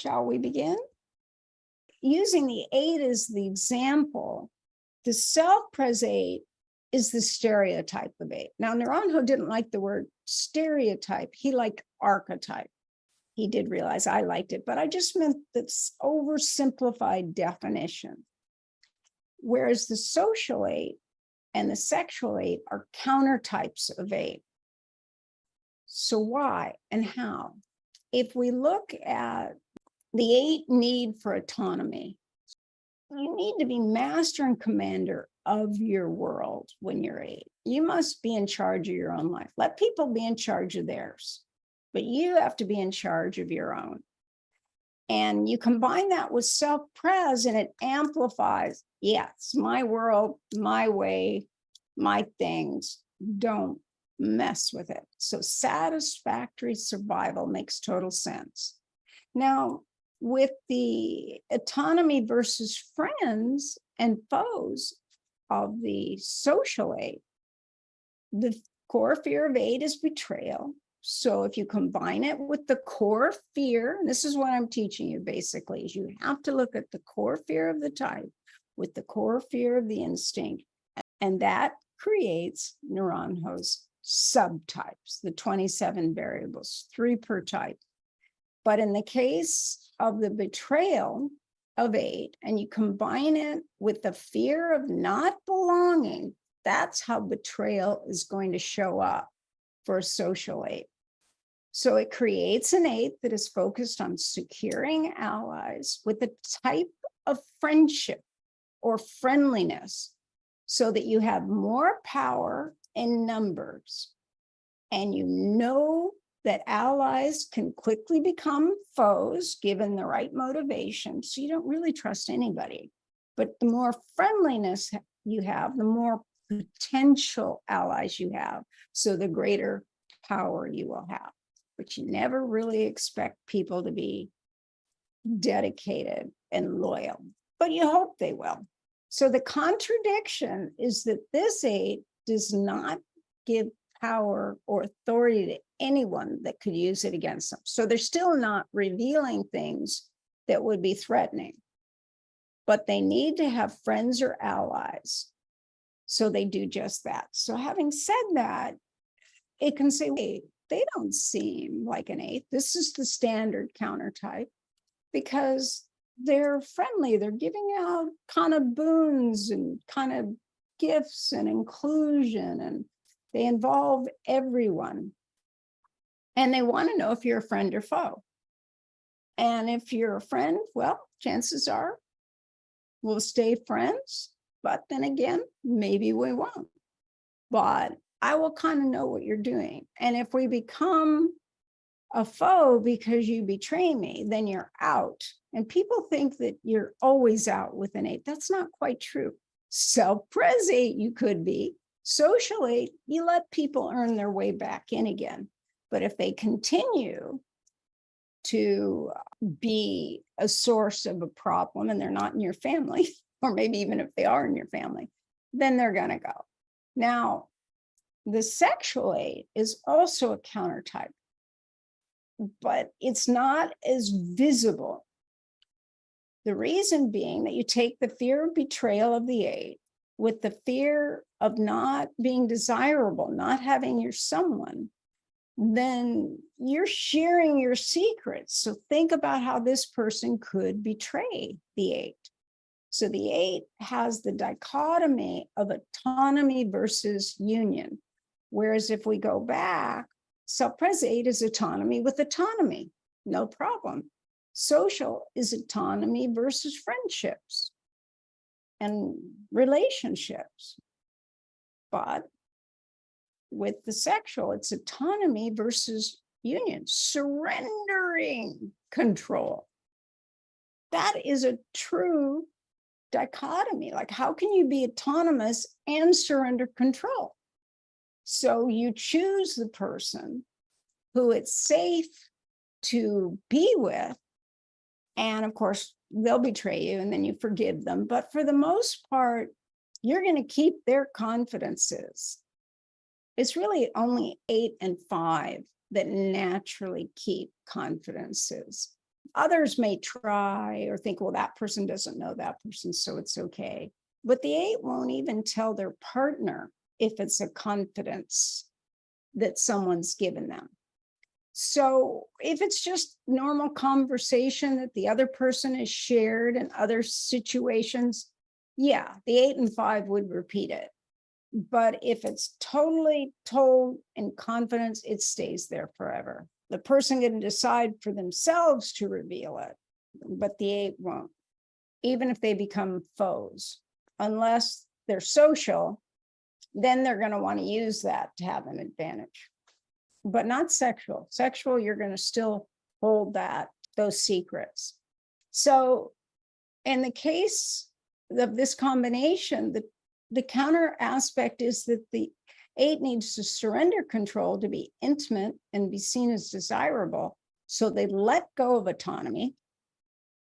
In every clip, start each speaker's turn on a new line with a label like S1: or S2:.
S1: Shall we begin? Using the 8 as the example, the self-pres 8 is the stereotype of 8. Now, Naranjo didn't like the word stereotype. He liked archetype. He did realize I liked it, but I just meant this oversimplified definition. Whereas the social 8 and the sexual 8 are countertypes of 8. So why and how? If we look at the 8 need for autonomy, you need to be master and commander of your world when you're 8. You must be in charge of your own life. Let people be in charge of theirs, but you have to be in charge of your own. And you combine that with self-pres and it amplifies, yes, my world, my way, my things, don't mess with it. So satisfactory survival makes total sense. Now, with the autonomy versus friends and foes of the social 8, the core fear of 8 is betrayal. So if you combine it with the core fear, and this is what I'm teaching you basically, is you have to look at the core fear of the type with the core fear of the instinct, and that creates Naranjo's subtypes, the 27 variables, 3 per type. But in the case of the betrayal of 8, and you combine it with the fear of not belonging, that's how betrayal is going to show up for a social 8. So it creates an 8 that is focused on securing allies with a type of friendship or friendliness so that you have more power in numbers. And you know that allies can quickly become foes given the right motivation. So you don't really trust anybody. But the more friendliness you have, the more potential allies you have. So the greater power you will have. But you never really expect people to be dedicated and loyal, but you hope they will. So the contradiction is that this 8 does not give power or authority to anyone that could use it against them. So they're still not revealing things that would be threatening, but they need to have friends or allies. So they do just that. So having said that, it can say, wait, they don't seem like an 8. This is the standard countertype because they're friendly. They're giving out kind of boons and kind of gifts and inclusion, and they involve everyone. And they want to know if you're a friend or foe. And if you're a friend, well, chances are we'll stay friends. But then again, maybe we won't. But I will kind of know what you're doing. And if we become a foe because you betray me, then you're out. And people think that you're always out with an 8. That's not quite true. Self-pres 8, you could be. Social 8, you let people earn their way back in again. But if they continue to be a source of a problem and they're not in your family, or maybe even if they are in your family, then they're going to go. Now, the sexual 8 is also a countertype, but it's not as visible. The reason being that you take the fear of betrayal of the 8 with the fear of not being desirable, not having your someone, then you're sharing your secrets. So think about how this person could betray the 8. So the 8 has the dichotomy of autonomy versus union. Whereas if we go back, self-pres 8 is autonomy with autonomy, no problem. Social is autonomy versus friendships and relationships. But with the sexual, it's autonomy versus union, surrendering control. That is a true dichotomy. Like, how can you be autonomous and surrender control? So you choose the person who it's safe to be with. And of course, they'll betray you and then you forgive them. But for the most part, you're going to keep their confidences. It's really only 8 and 5 that naturally keep confidences. Others may try or think, well, that person doesn't know that person, so it's okay. But the 8 won't even tell their partner if it's a confidence that someone's given them. So if it's just normal conversation that the other person has shared in other situations, yeah, the 8 and 5 would repeat it. But if it's totally told in confidence, it stays there forever. The person can decide for themselves to reveal it, but the 8 won't, even if they become foes, unless they're social, then they're going to want to use that to have an advantage, but not sexual. Sexual, you're going to still hold those secrets. So in the case of this combination, the counter aspect is that the 8 needs to surrender control to be intimate and be seen as desirable. So they let go of autonomy.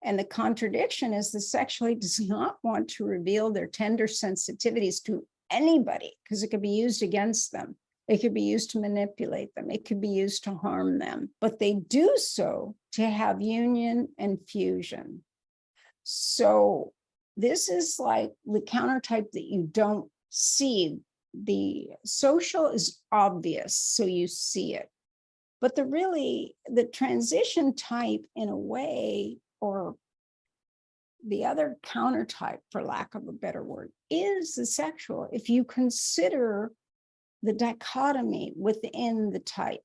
S1: And the contradiction is the sexual 8 does not want to reveal their tender sensitivities to anybody, because it could be used against them. It could be used to manipulate them. It could be used to harm them. But they do so to have union and fusion. So this is like the countertype that you don't see. The social is obvious, so you see it. But the transition type, in a way, or the other countertype, for lack of a better word, is the sexual. If you consider the dichotomy within the type,